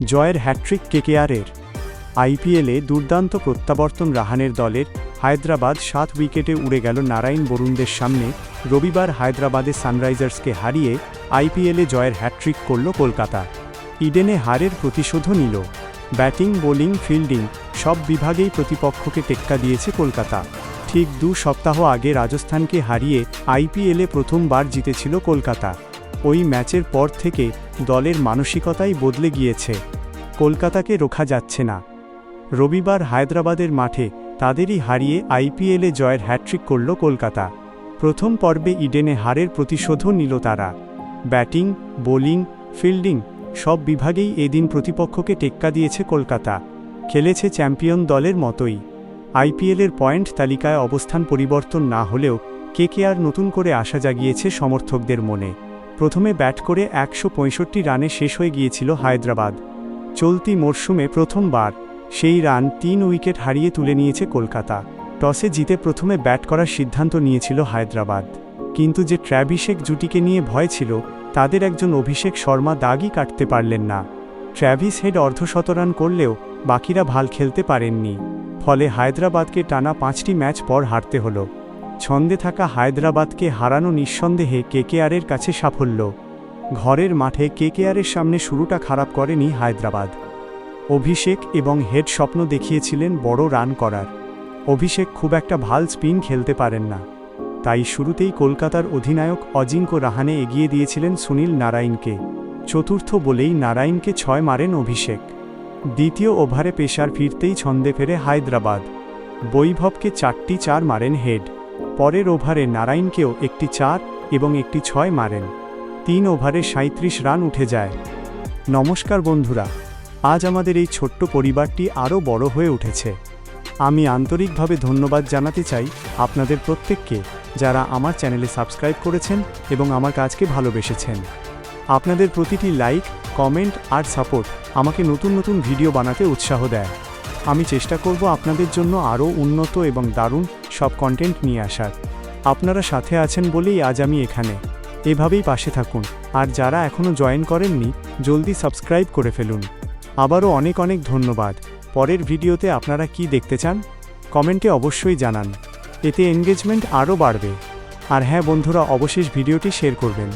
জয়ের হ্যাট্রিক কেকেআরের। আইপিএলে দুর্দান্ত প্রত্যাবর্তন রাহানের দলের। হায়দ্রাবাদ 7 উইকেটে উড়ে গেল নারায়ণ বরুণদের সামনে। রবিবার হায়দ্রাবাদে সানরাইজার্সকে হারিয়ে আইপিএলে জয়ের হ্যাট্রিক করল কলকাতা। ইডেনে হারের প্রতিশোধও নিল। ব্যাটিং, বোলিং, ফিল্ডিং সব বিভাগেই প্রতিপক্ষকে টেক্কা দিয়েছে কলকাতা। ঠিক 2 সপ্তাহ আগে রাজস্থানকে হারিয়ে আইপিএলে প্রথমবার জিতেছিল কলকাতা। ওই ম্যাচের পর থেকে দলের মানসিকতাই বদলে গিয়েছে। কলকাতাকে রোখা যাচ্ছে না। রবিবার হায়দ্রাবাদের মাঠে তাদেরই হারিয়ে আইপিএলে জয়ের হ্যাট্রিক করল কলকাতা। প্রথম পর্বে ইডেনে হারের প্রতিশোধও নিল তারা। ব্যাটিং, বোলিং, ফিল্ডিং সব বিভাগেই এদিন প্রতিপক্ষকে টেক্কা দিয়েছে কলকাতা। খেলেছে চ্যাম্পিয়ন দলের মতোই। আইপিএলের পয়েন্ট তালিকায় অবস্থান পরিবর্তন না হলেও কেকেআর নতুন করে আশা জাগিয়েছে সমর্থকদের মনে। প্রথমে ব্যাট করে 165 রানে শেষ হয়ে গিয়েছিল হায়দ্রাবাদ। চলতি মরশুমে প্রথমবার সেই রান 3 উইকেট হারিয়ে তুলে নিয়েছে কলকাতা। টসে জিতে প্রথমে ব্যাট করার সিদ্ধান্ত নিয়েছিল হায়দ্রাবাদ। কিন্তু যে ট্র্যাভিসেক জুটিকে নিয়ে ভয় ছিল, তাদের একজন অভিষেক শর্মা দাগই কাটতে পারলেন না। ট্র্যাভিস হেড অর্ধশতরান করলেও বাকিরা ভাল খেলতে পারেননি। ফলে হায়দ্রাবাদকে টানা 5টি ম্যাচ পর হারতে হলো। ছন্দে থাকা হায়দ্রাবাদকে হারানো নিঃসন্দেহে কেকেআরের কাছে সাফল্য। ঘরের মাঠে কেকেআরের সামনে শুরুটা খারাপ করেনি হায়দ্রাবাদ। অভিষেক এবং হেড স্বপ্ন দেখিয়েছিলেন বড় রান করার। অভিষেক খুব একটা ভাল স্পিন খেলতে পারেন না, তাই শুরুতেই কলকাতার অধিনায়ক অজিঙ্ক্য রাহানে এগিয়ে দিয়েছিলেন সুনীল নারায়ণকে। চতুর্থ বলেই নারায়ণকে 6 মারেন অভিষেক। দ্বিতীয় ওভারে পেসার ফিরতেই ছন্দে ফেরে হায়দ্রাবাদ। বৈভবকে 4টি 4 মারেন হেড। পরের ওভারে নারায়ণকেও একটি 4 এবং একটি 6 মারেন। 3 ওভারে 37 রান উঠে যায়। নমস্কার বন্ধুরা, আজ আমাদের এই ছোট্ট পরিবারটি আরও বড় হয়ে উঠেছে। আমি আন্তরিকভাবে ধন্যবাদ জানাতে চাই আপনাদের প্রত্যেককে, যারা আমার চ্যানেলে সাবস্ক্রাইব করেছেন এবং আমার কাজকে ভালোবেসেছেন। আপনাদের প্রতিটি লাইক, কমেন্ট আর সাপোর্ট আমাকে নতুন নতুন ভিডিও বানাতে উৎসাহ দেয়। আমি চেষ্টা করব আপনাদের জন্য আরও উন্নত এবং দারুণ সব কন্টেন্ট নিয়ে আসার। আপনারা সাথে আছেন বলেই আজ আমি এখানে। এভাবেই পাশে থাকুন, আর যারা এখনও জয়েন করেননি জলদি সাবস্ক্রাইব করে ফেলুন। আবারও অনেক অনেক ধন্যবাদ। পরের ভিডিওতে আপনারা কি দেখতে চান কমেন্টে অবশ্যই জানান, এতে এনগেজমেন্ট আরও বাড়বে। আর হ্যাঁ বন্ধুরা, অবশেষ ভিডিওটি শেয়ার করবেন।